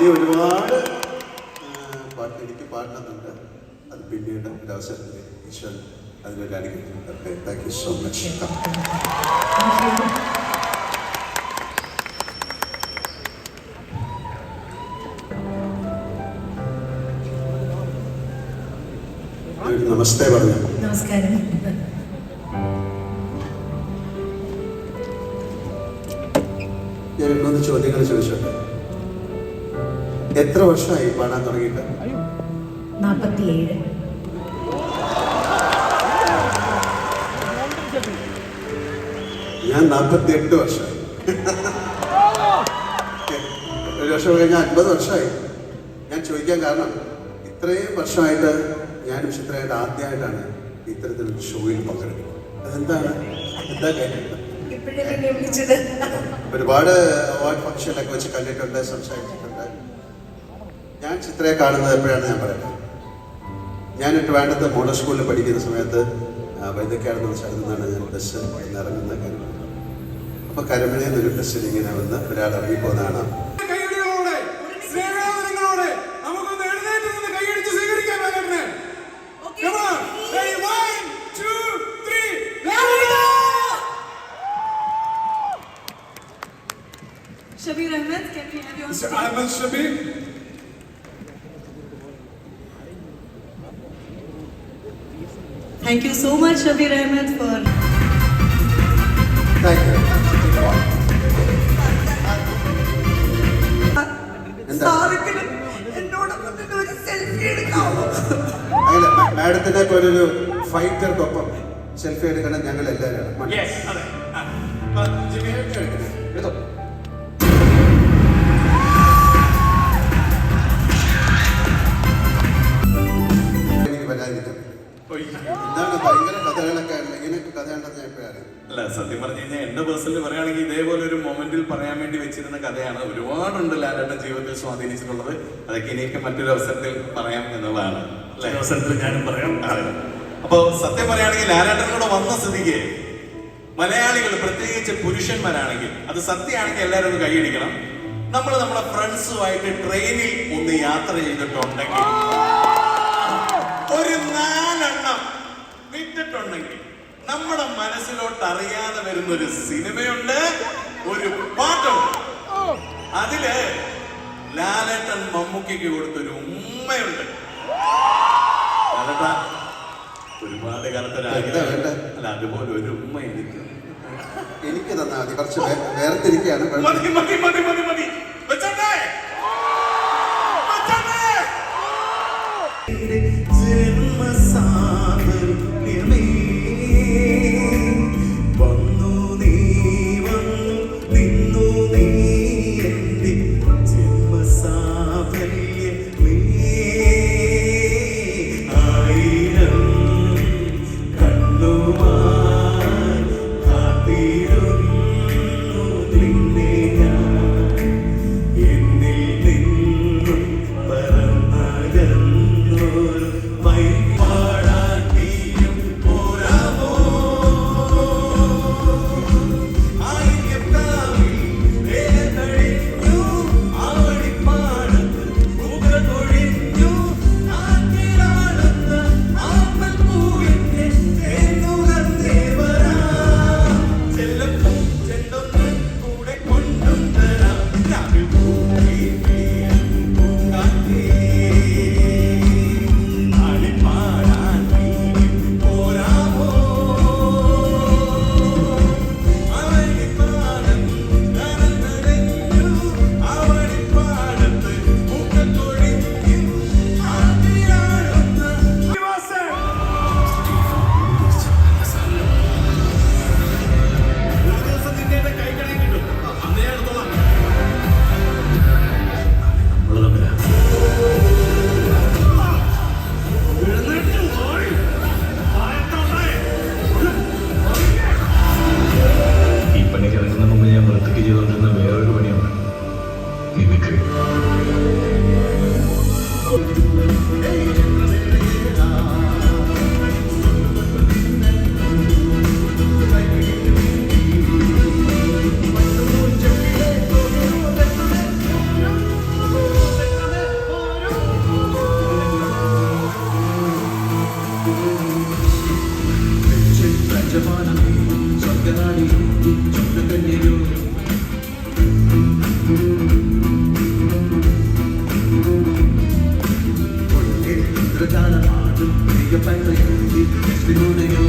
ഇനി ഒരുപാട് പാട്ട് എനിക്ക് പാടണമെന്നുണ്ട്. അത് പിന്നീട് ഒരു അവസരത്തിൽ ഈശ്വരൻ അതിനൊരു അനുഗ്രഹം തരട്ടെ. Thank you so much. നമസ്തേ പറഞ്ഞു. നമസ്കാരം. ഞാൻ 3 ചോദ്യങ്ങൾ ചോദിച്ചോട്ടെ. എത്ര വർഷമായി പാടാൻ തുടങ്ങിയിട്ട്? 47. ഞാൻ 48 വർഷമായി. ഒരു വർഷം കഴിഞ്ഞാൽ 50 വർഷമായി. ഞാൻ ചോദിക്കാൻ കാരണം ഇത്രയും വർഷമായിട്ട് ഞാനും ചിത്രമായിട്ട് ആദ്യമായിട്ടാണ് ഇത്തരത്തിലൊരു ഷോയിൽ പങ്കെടുക്കുന്നത്. അതെന്താണ്? എന്താ കാര്യം? ഒരുപാട് അവാർഡ് ഫംഗ്ഷനിലൊക്കെ വെച്ച് കണ്ടിട്ടുണ്ട്, സംസാരിച്ചിട്ടുണ്ട്. ഞാൻ ചിത്രയെ കാണുന്നത് എപ്പോഴാണ് ഞാൻ പറയട്ടെ. ഞാനിട്ട് വേണ്ടത് മോഡൽ സ്കൂളിൽ പഠിക്കുന്ന സമയത്ത് വൈദ്യക്കാടെന്നുള്ള സ്ഥലത്തു നിന്നാണ് ഞാൻ ബസ് ഇറങ്ങുന്ന കാര്യം. അപ്പൊ കരമനയിൽ നിന്നൊരു ബസ്സിൽ ഇങ്ങനെ വന്ന് ഒരാൾ ഇറങ്ങിപ്പോകുന്നതാണ്. Shabir Ahmed, can we have you on stage? Mr. Ahmed Shabir. Thank you so much, Shabir Ahmed, for... Thank you. അങ്ങനെ മാഡത്തിനെ പോലൊരു ഫൈറ്റർക്കൊപ്പം സെൽഫി എടുക്കണം ഞങ്ങൾ എല്ലാവരും. അല്ല, സത്യം പറഞ്ഞു കഴിഞ്ഞാൽ എന്റെ പേഴ്സണലി പറയുകയാണെങ്കിൽ ഇതേപോലെ ഒരു മൊമെന്റിൽ പറയാൻ വേണ്ടി വെച്ചിരുന്ന കഥയാണ്. ഒരുപാടുണ്ട് ലാലേട്ടൻ ജീവിതത്തിൽ സ്വാധീനിച്ചിട്ടുള്ളത്. അതൊക്കെ ഇനിയൊക്കെ മറ്റൊരു അവസരത്തിൽ പറയാം എന്നുള്ളതാണ്. അവസരത്തിൽ ഞാനും പറയാം. അപ്പൊ സത്യം പറയുകയാണെങ്കിൽ ലാലേട്ടൻ കൂടെ വന്ന സ്ഥിതിക്ക് മലയാളികൾ, പ്രത്യേകിച്ച് പുരുഷന്മാരാണെങ്കിൽ, അത് സത്യമാണെങ്കിൽ എല്ലാവരും ഒന്ന് കൈയടിക്കണം. നമ്മൾ നമ്മുടെ ഫ്രണ്ട്സുമായിട്ട് ട്രെയിനിൽ ഒന്ന് യാത്ര ചെയ്തിട്ടുണ്ടെങ്കിൽ, ഒരു 4 എണ്ണം വിട്ടിട്ടുണ്ടെങ്കിൽ, നമ്മുടെ മനസ്സിലോട്ട് അറിയാതെ വരുന്നൊരു സിനിമയുണ്ട്, ഒരു പാട്ടുണ്ട്. അതില് ലാലേട്ടൻ മമ്മൂക്കയ്ക്ക് കൊടുത്തൊരു ഉമ്മയുണ്ട്. ലാലേട്ട ഒരുപാട് കാലത്തൊരു അല്ല, അതുപോലെ ഒരു ഉമ്മ എനിക്ക് തന്നാ മതി. കുറച്ച് വേർതിരിക്കുകയാണ്. മതി മതി മതി മതി മതി വെച്ചോട്ടെ. വിനോദയോ